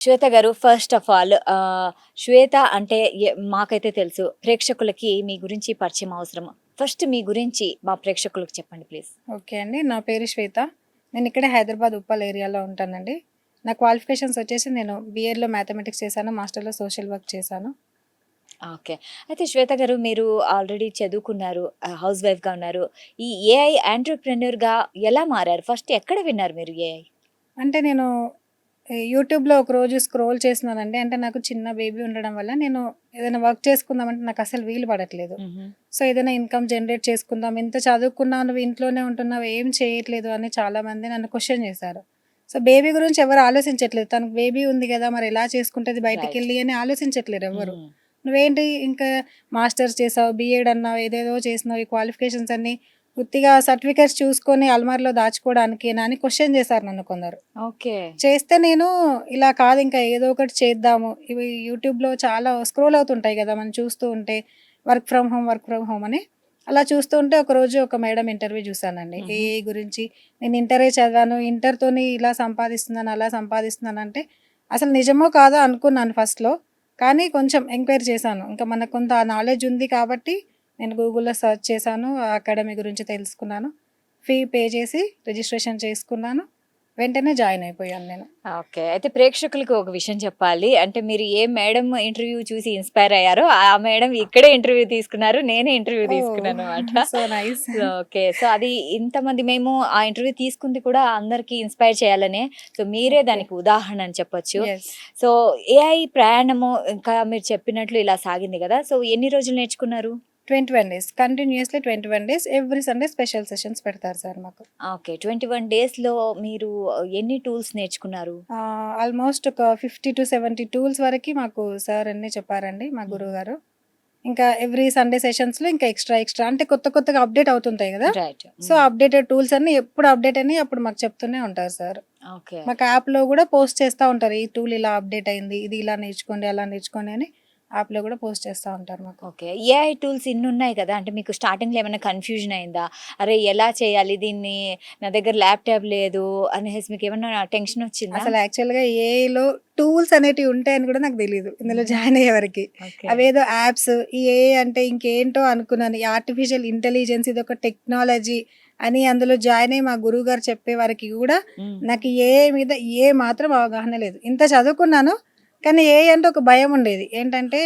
శ్వేత గారు, first of all శ్వేత అంటే మాకైతే తెలుసు. ప్రేక్షకులకి మీ గురించి పరిచయం అవసరం. ఫస్ట్ మీ గురించి మా ప్రేక్షకులకు చెప్పండి ప్లీజ్. ఓకే అండి. నా పేరు శ్వేత. నేను ఇక్కడే హైదరాబాద్ ఉప్పల్ ఏరియాలో ఉంటానండి. నా క్వాలిఫికేషన్స్ వచ్చేసి నేను బీఎడ్‌లో మ్యాథమెటిక్స్ చేశాను. మాస్టర్‌లో సోషల్ వర్క్ చేశాను. ఓకే. అయితే శ్వేత గారు, మీరు ఆల్రెడీ చదువుకున్నారు. హౌస్ వైఫ్‌గా ఉన్నారు. ఈ ఏఐ ఎంటర్‌ప్రెన్యూర్‌గా ఎలా మారారు? ఫస్ట్ ఎక్కడ విన్నారు మీరు ఏఐ? అంటే నేను యూట్యూబ్‌లో ఒకరోజు స్క్రోల్ చేస్తున్నానండి. అంటే నాకు చిన్న బేబీ ఉండడం వల్ల నేను ఏదైనా వర్క్ చేసుకుందామంటే నాకు అసలు వీలు పడట్లేదు. సో, ఏదైనా ఇన్‌కమ్ జనరేట్ చేసుకుందాం. ఇంత చదువుకున్నావు, నువ్వు ఇంట్లోనే ఉంటున్నావు, ఏం చేయట్లేదు అని చాలామంది నన్ను క్వెషన్ చేశారు. సో, బేబీ గురించి ఎవరు ఆలోచించట్లేదు. తనకు బేబీ ఉంది కదా! మరి ఎలా చేసుకుంటది రైట్. బయటికెళ్ళి అని ఆలోచించట్లేరు ఎవ్వరు. హ్మ్. నువ్వేంటి ఇంకా మాస్టర్స్ చేసావు, బీఎడ్ అన్నావు, ఏదేదో చేసినావు, ఈ క్వాలిఫికేషన్స్ అన్నీ ఉత్తిగా సర్టిఫికేట్స్ చూసుకొని అల్మార్‌లో దాచుకోవడానికేనా అని క్వెషన్ చేశారు నన్ను కొందరు. ఓకే. చేస్తే నేను ఇలా కాదు, ఇంకా ఏదో ఒకటి చేద్దాము. ఇవి యూట్యూబ్‌లో చాలా స్క్రోల్ అవుతుంటాయి కదా! మనం చూస్తూ ఉంటే వర్క్ ఫ్రమ్ హోమ్ అని. అలా చూస్తూ ఉంటే ఒకరోజు ఒక మేడం ఇంటర్వ్యూ చూసానండి. హుహు. ఏఐ గురించి. నేను ఇంటరే చదివాను. ఇంటర్‌తోని ఇలా సంపాదిస్తున్నాను, అలా సంపాదిస్తున్నానంటే అసలు నిజమో కాదో అనుకున్నాను ఫస్ట్‌లో. కానీ కొంచెం ఎంక్వైరీ చేశాను. ఇంకా మనకు కొంత నాలెడ్జ్ ఉంది కాబట్టి నేను గూగుల్‌లో సెర్చ్ చేశాను. ఆ అకాడమీ గురించి తెలుసుకున్నాను. ఫీ పే చేసి రిజిస్ట్రేషన్ చేసుకున్నాను. వెంటనే జాయిన్ అయిపోయాను నేను. ఓకే. అయితే ప్రేక్షకులకి ఒక విషయం చెప్పాలి. అంటే మీరు ఏ మేడం ఇంటర్వ్యూ చూసి ఇన్‌స్పైర్ అయ్యారో, ఆ మేడం ఇక్కడే ఇంటర్వ్యూ తీసుకున్నారు. నేనే ఇంటర్వ్యూ ఓహ్! తీసుకున్నాననమాట. So nice. So, okay. So, అది ఇంతమంది మేము ఆ ఇంటర్వ్యూ తీసుకుంది కూడా అందరికి ఇన్‌స్పైర్ చేయాలనే. సో, మీరే ఓకే. దానికి ఉదాహరణ అని చెప్పొచ్చు. యెస్. సో, ఏఐ ప్రయాణము ఇంకా మీరు చెప్పినట్లు ఇలా సాగింది గదా! సో, ఎన్ని రోజులు నేర్చుకున్నారు? 21 days. Continuously 21 days. Every Sunday special sessions పెడతారు సార్ మాకు. ఓకే. 21 డేస్‌లో మీరు ఎన్ని టూల్స్ నేర్చుకున్నారు? ఆల్మోస్ట్ ఒక 50-70 టూల్స్ వరకి మాకు సార్ అన్నీ చెప్పారండి, మా హుహు. గురువుగారు. ఇంకా ఎవ్రీ సండే సెషన్స్‌లో ఇంకా ఎక్స్‌ట్రా అంటే కొత్తగా అప్డేట్ అవుతుంటాయి గదా! రైట్. సో, హ్మ్. అప్డేటెడ్ టూల్స్ అన్నీ ఎప్పుడు అప్డేట్ అయినయి అప్పుడు మాకు చెప్తూనే ఉంటారు సార్. ఓకే. మాకు యాప్‌లో గూడా పోస్ట్ చేస్తా ఉంటారు. ఈ టూల్ ఇలా అప్డేట్ అయింది. ఇది ఇలా నేర్చుకోండి, అలా నేర్చుకోండి అని యాప్‌లో గూడా పోస్ట్ చేస్తా ఉంటారు మాకు. ఓకే. ఏఐ టూల్స్ ఇన్నున్నాయి కదా! అంటే మీకు స్టార్టింగ్‌లో ఏమైనా కన్‌ఫ్యూజన్ అయిందా? అరే! ఎలా చేయాలి దీన్ని? నా దగ్గర ల్యాప్‌టాప్ లేదు అనేసి మీకేమన్నా టెన్షనొచ్చిందా? అసలు యాక్చువల్‌గా ఏఐలో టూల్స్ అనేటివి ఉంటాయని గూడా నాకు తెలీదు. ఇందులో హుహు. జాయిన్ అయ్యే వరకి. ఓకే. అవేదో యాప్స్, ఈ ఏఐ అంటే ఇంకేంటో అనుకున్నాను. ఈ ఆర్టిఫిషియల్ ఇంటెలిజెన్స్ ఇదొక టెక్నాలజీ అని అందులో జాయిన్ అయ్యి మా గురువుగారు చెప్పే వరకి గూడా హ్మ్. నాకు ఏఐ మీద ఏ మాత్రం అవగాహన లేదు. ఇంత చదువుకున్నాను. కానీ ఏఐ అంటే ఒక భయం ఉండేది. ఏంటంటే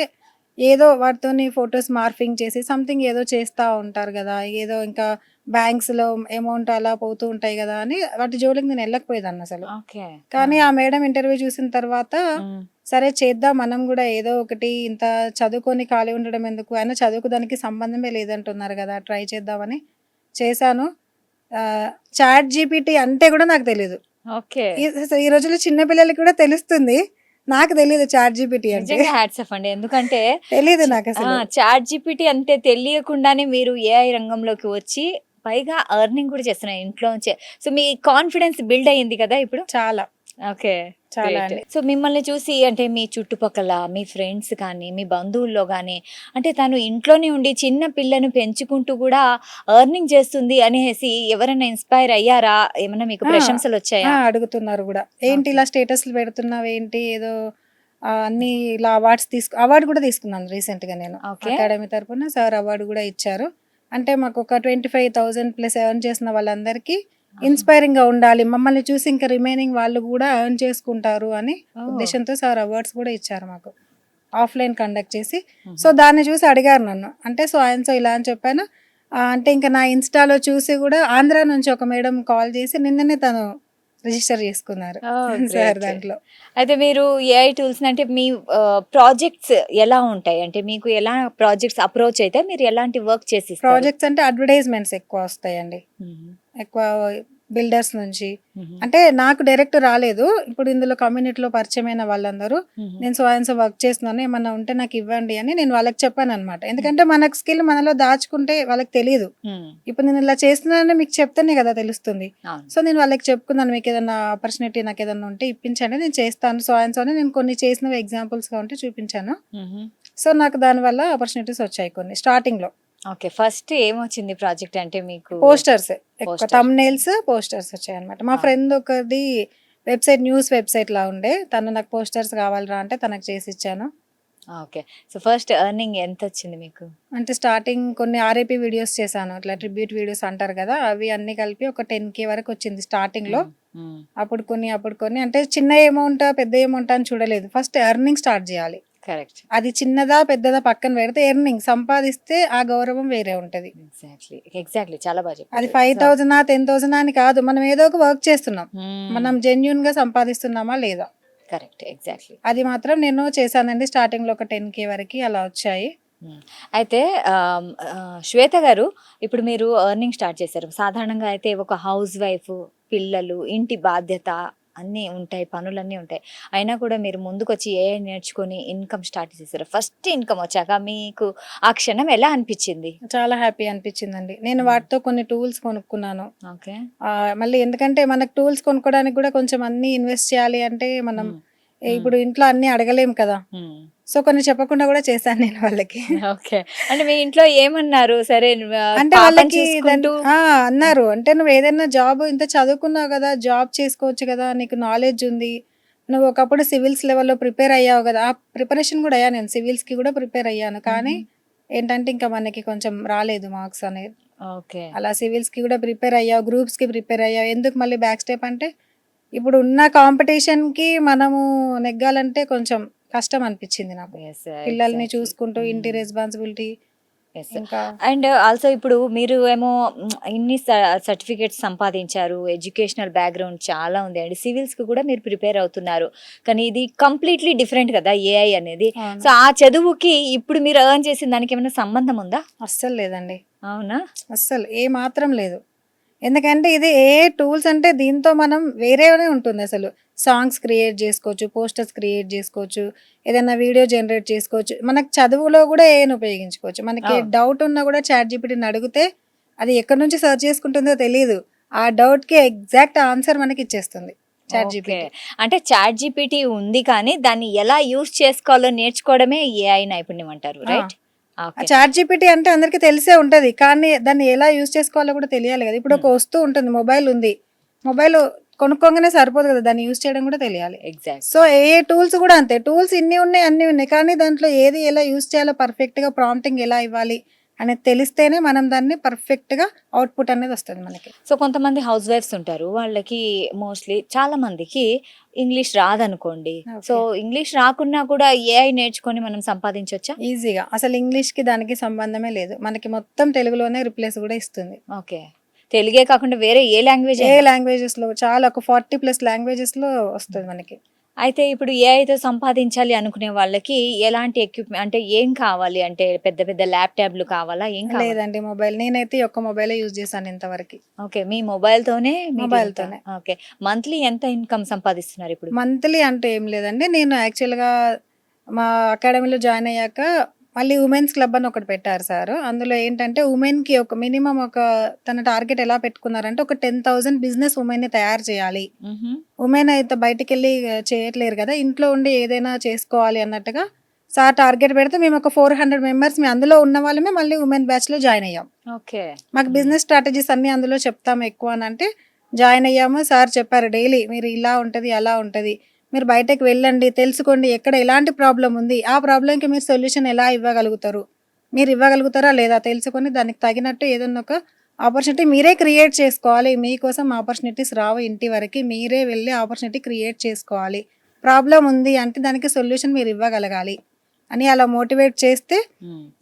ఏదో వాటితోని ఫోటోస్ మార్ఫింగ్ చేసి సంథింగ్ ఏదో చేస్తా ఉంటారు గదా! ఏదో ఇంకా బ్యాంక్స్‌లో అమౌంట్ అలా పోతూ ఉంటాయి గదా! అని వాటి జోలికి నేను ఎళ్ళకపోయేదాన్నసలు. ఓకే. ఆ! కానీ ఆ మేడం ఇంటర్వ్యూ చూసిన తర్వాత, హ్మ్. సరే చేద్దాం మనం గూడా ఏదో ఒకటి, ఇంత చదువుకొని ఖాళీ ఉండడం ఎందుకు? అయినా చదువుకు దానికి సంబంధమే లేదంటున్నారు గదా! ట్రై చేద్దామని చేశాను. చాట్ జీపీటీ అంటే గూడా నాకు తెలీదు. ఓకే. ఈ రోజుల్లో చిన్న పిల్లలకి కూడా తెలుస్తుంది. నాకు తెలీదు చాట్ జీపీటీ అంటే. నిజంగా హ్యాట్స్ ఆఫ్ అండి. ఎందుకంటే తెలీదు చ ఆ! నాకసలు. చాట్ జీపీటీ అంటే తెలియకుండానే మీరు ఏఐ రంగంలోకి వచ్చి పైగా ఎర్నింగ్ కూడా చేస్తున్నారు ఇంట్లోంచే. సో, మీ కాన్ఫిడెన్స్ బిల్డ్ అయింది కదా ఇప్పుడు? చాలా. ఓకే. చాలా గ్రేట్. అండి. సో, మిమ్మల్ని చూసి అంటే మీ చుట్టుపక్కల మీ ఫ్రెండ్స్ కానీ, మీ బంధువుల్లో గానీ, అంటే తను ఇంట్లోనే ఉండి చిన్న పిల్లను పెంచుకుంటూ గూడా ఎర్నింగ్ చేస్తుంది అనేసి ఎవరైనా ఇన్‌స్పైర్ అయ్యారా? ఏమన్నా మీకు ఆ! ప్రశంసలొచ్చాయా? అడుగుతున్నారు గూడా. ఏంటి ఓకే. ఇలా స్టేటస్‌లు పెడుతున్నావేంటి? ఏదో అన్నీ ఇలా అవార్డ్ గూడా తీసుకున్నాను రీసెంట్‌గా నేను. ఓకే. అకాడమీ తరపున సార్ అవార్డ్ గూడా ఇచ్చారు. అంటే మాకొక 25,000 ప్లస్ ఎర్న్ చేసిన వాళ్ళందరికీ ఆహా! ఇన్‌స్పైరింగ్‌గా ఉండాలి. మమ్మల్ని చూసి ఇంకా రిమైనింగ్ వాళ్ళు గూడా ఎర్న్ చేసుకుంటారు అని ఓహ్! ఉద్దేశ్యంతో సార్ అవార్డ్స్ గూడా ఇచ్చారు మాకు. ఆఫ్‌లైన్ కండక్ట్ చేసి. సో, హుహు. దాన్ని చూసి అడిగారు నన్ను. అంటే సో అండ్ సో ఇలా అని చెప్పాను. అంటే ఇంక నా ఇన్‌స్టాలో చూసి గూడా ఆంధ్ర నుంచి ఒక మేడం కాల్ చేసి నిన్ననే తను రిజిస్టర్ చేసుకున్నారు. ఓహ్! Sir great. దాంట్లో. అయితే మీరు ఏఐ టూల్స్‌ని అంటే మీ ప్రాజెక్ట్స్ ఎలా ఉంటాయి? అంటే మీకు ఎలా ప్రాజెక్ట్స్ అప్రోచ్ అయితే మీరు ఎలాంటి వర్క్ చేసిస్తారు? ప్రాజెక్ట్స్ అంటే అడ్వర్‌టైజ్‌మెంట్స్ ఎక్కువొస్తాయండి. హుహు. ఎక్కువ బిల్డర్స్ నుంచి. హుహు. అంటే నాకు డైరెక్ట్ రాలేదు. ఇప్పుడు ఇందులో కమ్యూనిటీలో పరిచయమైన వాళ్ళందరూ హుహు. నేను సో అండ్ సో వర్క్ చేస్తున్నాను, ఏమన్నా ఉంటే నాకివ్వండి అని నేను వాళ్ళకి చెప్పాననమాట. హ్మ్. ఎందుకంటే మనకు స్కిల్ మనలో దాచుకుంటే వాళ్ళకి తెలీదు. హ్మ్. ఇప్పుడు నేను ఇలా చేస్తున్నానని మీకు చెప్తేనే కదా తెలుస్తుంది. అవును. సో, నేను వాళ్ళకి చెప్పుకున్నాను, మీకేదన్నా ఆపర్చునిటీ నాకేదన్నా ఉంటే ఇప్పించండి, నేను చేస్తాను. సో అండ్ సో అని నేను కొన్ని చేసినవి ఎగ్జాంపుల్స్‌గా ఉంటే చూపించాను. హుహు. సో, నాకు దానివల్ల ఆపర్చునిటీస్ వచ్చాయి కొన్ని స్టార్టింగ్‌లో. ఓకే. ఫస్ట్ ఏమొచ్చింది ప్రాజెక్ట్ అంటే మీకు? పోస్టర్సే. ఎక్కువ పోస్టర్. థంబ్‌నెయిల్స్, పోస్టర్స్ వచ్చాయన్నమాట. మా ఆ! ఫ్రెండ్ ఒకరిది వెబ్సైట్ న్యూస్ వెబ్సైట్ లా ఉండే. తను నాకు పోస్టర్స్ కావాలిరా అంటే తనకు చేసి ఇచ్చాను. ఓకే. సో ఫస్ట్ ఎర్నింగ్ ఎంత వచ్చింది మీకు? అంటే స్టార్టింగ్ కొన్ని ఆర్ఐపి వీడియోస్ చేశాను. ఇట్లా ట్రిబ్యూట్ వీడియోస్ అంటారు కదా, అవి అన్ని కలిపి ఒక 10K వరకు వచ్చింది స్టార్టింగ్ లో. అప్పుడు కొన్ని అంటే చిన్న అమౌంట్ పెద్ద అమౌంట్ అని చూడలేదు. ఫస్ట్ ఎర్నింగ్ స్టార్ట్ చేయాలి. కరెక్ట్. అది చిన్నదా పెద్దదా పక్కన పెడితే ఎర్నింగ్ సంపాదిస్తే ఆ గౌరవం వేరే ఉంటది. ఎగ్జాక్ట్లీ చాలా బాగా చెప్పారు. అది 5,000 10,000 అని కాదు, మనం ఏదో ఒక వర్క్ చేస్తున్నాం, మనం జెన్యున్ గా సంపాదిస్తున్నామా లేదా. కరెక్ట్. ఎగ్జాక్ట్లీ. అది మాత్రం నేను చేశానండి. స్టార్టింగ్ లో ఒక 10K వరకు అలా వచ్చాయి. అయితే శ్వేత గారు, ఇప్పుడు మీరు ఎర్నింగ్ స్టార్ట్ చేశారు. సాధారణంగా అయితే ఒక హౌస్ వైఫ్, పిల్లలు, ఇంటి బాధ్యత అన్నీ ఉంటాయి, పనులన్నీ ఉంటాయి. అయినా కూడా మీరు ముందుకొచ్చి ఏఐ నేర్చుకొని ఇన్కమ్ స్టార్ట్ చేశారు. ఫస్ట్ ఇన్కమ్ వచ్చాక మీకు ఆ క్షణం ఎలా అనిపించింది? చాలా హ్యాపీ అనిపించిందండి. నేను వాటితో కొన్ని టూల్స్ కొనుక్కున్నాను. ఓకే. మళ్ళీ ఎందుకంటే మనకు టూల్స్ కొనుక్కోవడానికి కూడా కొంచెం అన్ని ఇన్వెస్ట్ చేయాలి అంటే మనం ఇప్పుడు ఇంట్లో అన్ని అడగలేం కదా. సో కొన్ని చెప్పకుండా కూడా చేశాను నేను వాళ్ళకి. ఓకే. అంటే మీ ఇంట్లో ఏమన్నారు? సరే అంటే వాళ్ళకి అన్నారు, అంటే నువ్వు ఏదైనా జాబ్ ఇంత చదువుకున్నావు కదా, జాబ్ చేసుకోవచ్చు కదా, నీకు నాలెడ్జ్ ఉంది, నువ్వు ఒకప్పుడు సివిల్స్ లెవెల్లో ప్రిపేర్ అయ్యావు కదా. ఆ ప్రిపరేషన్ కూడా అయ్యాను, నేను సివిల్స్ కి కూడా ప్రిపేర్ అయ్యాను. కానీ ఏంటంటే ఇంకా మనకి కొంచెం రాలేదు మార్క్స్ అనేది. ఓకే. అలా సివిల్స్ కి కూడా ప్రిపేర్ అయ్యావు, గ్రూప్స్ కి ప్రిపేర్ అయ్యావు, ఎందుకు మళ్ళీ బ్యాక్ స్టెప్ అంటే ఇప్పుడు ఉన్న కాంపిటీషన్ కి మనము నెగ్గాలంటే కొంచెం కష్టం అనిపించింది నాకు. పిల్లల్ని చూసుకుంటూ ఇంటి రెస్పాన్సిబిలిటీ ఇంకా. అండ్ ఆల్సో ఇప్పుడు మీరు ఏమో ఇన్ని సర్టిఫికేట్స్ సంపాదించారు, ఎడ్యుకేషనల్ బ్యాక్గ్రౌండ్ చాలా ఉంది అండ్ సివిల్స్ కి కూడా మీరు ప్రిపేర్ అవుతున్నారు. కానీ ఇది కంప్లీట్లీ డిఫరెంట్ కదా ఏఐ అనేది. సో ఆ చదువుకి ఇప్పుడు మీరు ఎర్న్ చేసిన దానికి ఏమైనా సంబంధం ఉందా? అస్సలు లేదండి. అవునా? అస్సలు ఏ మాత్రం లేదు. ఎందుకంటే ఇది ఏ టూల్స్ అంటే దీంతో మనం వేరేనే ఉంటుంది. అసలు సాంగ్స్ క్రియేట్ చేసుకోవచ్చు, పోస్టర్స్ క్రియేట్ చేసుకోవచ్చు, ఏదైనా వీడియో జనరేట్ చేసుకోవచ్చు. మనకు చదువులో కూడా ఏఐని ఉపయోగించుకోవచ్చు. మనకి డౌట్ ఉన్నా కూడా ChatGPTని అడిగితే అది ఎక్కడి నుంచి సెర్చ్ చేసుకుంటుందో తెలియదు, ఆ డౌట్ కి ఎగ్జాక్ట్ ఆన్సర్ మనకి ఇచ్చేస్తుంది ChatGPT. అంటే ChatGPT ఉంది కానీ దాన్ని ఎలా యూస్ చేసుకోవాలో నేర్చుకోవడమే ఏఐ నైపుణ్యం అంటారు, రైట్? ChatGPT అంటే అందరికి తెలిసే ఉంటది, కానీ దాన్ని ఎలా యూజ్ చేసుకోవాలో కూడా తెలియాలి కదా. ఇప్పుడు ఒక వస్తువు ఉంటుంది, మొబైల్ ఉంది, మొబైల్ కొనుక్కోగానే సరిపోదు కదా, దాన్ని యూజ్ చేయడం కూడా తెలియాలి. ఎగ్జాక్ట్. సో ఏ టూల్స్ కూడా అంతే, టూల్స్ ఇన్ని ఉన్నాయి అన్ని ఉన్నాయి, కానీ దాంట్లో ఏది ఎలా యూజ్ చేయాలో పర్ఫెక్ట్ గా ప్రాంప్టింగ్ ఎలా ఇవ్వాలి అనేది తెలిస్తేనే మనం దాన్ని పర్ఫెక్ట్ గా అవుట్పుట్ అనేది వస్తుంది మనకి. సో కొంతమంది హౌస్ వైఫ్స్ ఉంటారు, వాళ్ళకి మోస్ట్లీ చాలా మందికి ఇంగ్లీష్ రాదనుకోండి. సో ఇంగ్లీష్ రాకున్నా కూడా ఏఐ నేర్చుకొని మనం సంపాదించవచ్చా? ఈజీగా. అసలు ఇంగ్లీష్ కి దానికి సంబంధమే లేదు, మనకి మొత్తం తెలుగులోనే రిప్లేస్ కూడా ఇస్తుంది. ఓకే. తెలుగే కాకుండా వేరే ఏ లాంగ్వేజెస్ లో చాలా ఒక 40+ లాంగ్వేజెస్ లో వస్తుంది మనకి. అయితే ఇప్పుడు ఏఐతో సంపాదించాలి అనుకునే వాళ్ళకి ఎలాంటి ఎక్విప్మెంట్ అంటే ఏం కావాలి? అంటే పెద్ద పెద్ద ల్యాప్టాప్లు కావాలా? ఏం కావాలి? లేదండి, మొబైల్. నేనైతే ఒక్క మొబైలే యూజ్ చేశాను ఇంతవరకు. ఓకే. మీ మొబైల్తోనే? మొబైల్తోనే. ఓకే. మంత్లీ ఎంత ఇన్కమ్ సంపాదిస్తున్నారు ఇప్పుడు? మంత్లీ అంటే ఏం లేదండి, నేను యాక్చువల్గా మా అకాడమీలో జాయిన్ అయ్యాక మళ్ళీ ఉమెన్స్ క్లబ్ అని ఒకటి పెట్టారు సార్. అందులో ఏంటంటే ఉమెన్కి ఒక మినిమం ఒక తన టార్గెట్ ఎలా పెట్టుకున్నారంటే ఒక 10,000 బిజినెస్ ఉమెన్ని తయారు చేయాలి. ఉమెన్ అయితే బయటికి వెళ్ళి చేయట్లేరు కదా, ఇంట్లో ఉండి ఏదైనా చేసుకోవాలి అన్నట్టుగా సార్ టార్గెట్ పెడితే మేము ఒక 400 మెంబర్స్ అందులో ఉన్న వాళ్ళమే మళ్ళీ ఉమెన్ బ్యాచ్ లో జాయిన్ అయ్యాం. ఓకే. మాకు బిజినెస్ స్ట్రాటజీస్ అన్ని అందులో చెప్తాము ఎక్కువ అని అంటే జాయిన్ అయ్యాము. సార్ చెప్పారు డైలీ మీరు ఇలా ఉంటుంది అలా ఉంటుంది, మీరు బయటకు వెళ్ళండి, తెలుసుకోండి ఎక్కడ ఎలాంటి ప్రాబ్లం ఉంది, ఆ ప్రాబ్లంకి మీరు సొల్యూషన్ ఎలా ఇవ్వగలుగుతారు, మీరు ఇవ్వగలుగుతారా లేదా తెలుసుకొని దానికి తగినట్టు ఏదన్నా ఒక ఆపర్చునిటీ మీరే క్రియేట్ చేసుకోవాలి. మీకోసం ఆపర్చునిటీస్ రావు ఇంటి వరకు, మీరే వెళ్ళి ఆపర్చునిటీ క్రియేట్ చేసుకోవాలి. ప్రాబ్లం ఉంది అంటే దానికి సొల్యూషన్ మీరు ఇవ్వగలగాలి అని అలా మోటివేట్ చేస్తే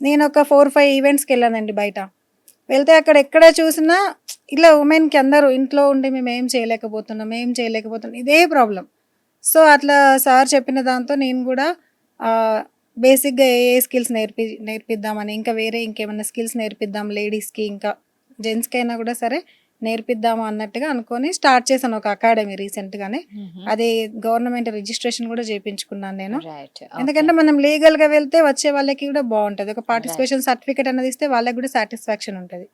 నేను ఒక 4-5 ఈవెంట్స్కి వెళ్ళానండి. బయట వెళ్తే అక్కడ ఎక్కడ చూసినా ఇలా ఉమెన్కి అందరూ ఇంట్లో ఉండి మేము ఏం చేయలేకపోతున్నాం ఇదే ప్రాబ్లం. సో అట్లా సార్ చెప్పిన దాంతో నేను కూడా బేసిక్గా ఏ స్కిల్స్ నేర్పిద్దామని, ఇంకా వేరే ఇంకేమైనా స్కిల్స్ నేర్పిద్దాం లేడీస్కి ఇంకా జెంట్స్కి అయినా కూడా సరే నేర్పిద్దాము అన్నట్టుగా అనుకొని స్టార్ట్ చేశాను ఒక అకాడమీ రీసెంట్గానే. అది గవర్నమెంట్ రిజిస్ట్రేషన్ కూడా చేయించుకున్నాను నేను. ఎందుకంటే మనం లీగల్గా వెళ్తే వచ్చే వాళ్ళకి కూడా బాగుంటుంది, ఒక పార్టిసిపేషన్ సర్టిఫికేట్ అనేది ఇస్తే వాళ్ళకి కూడా సాటిస్ఫాక్షన్ ఉంటుంది.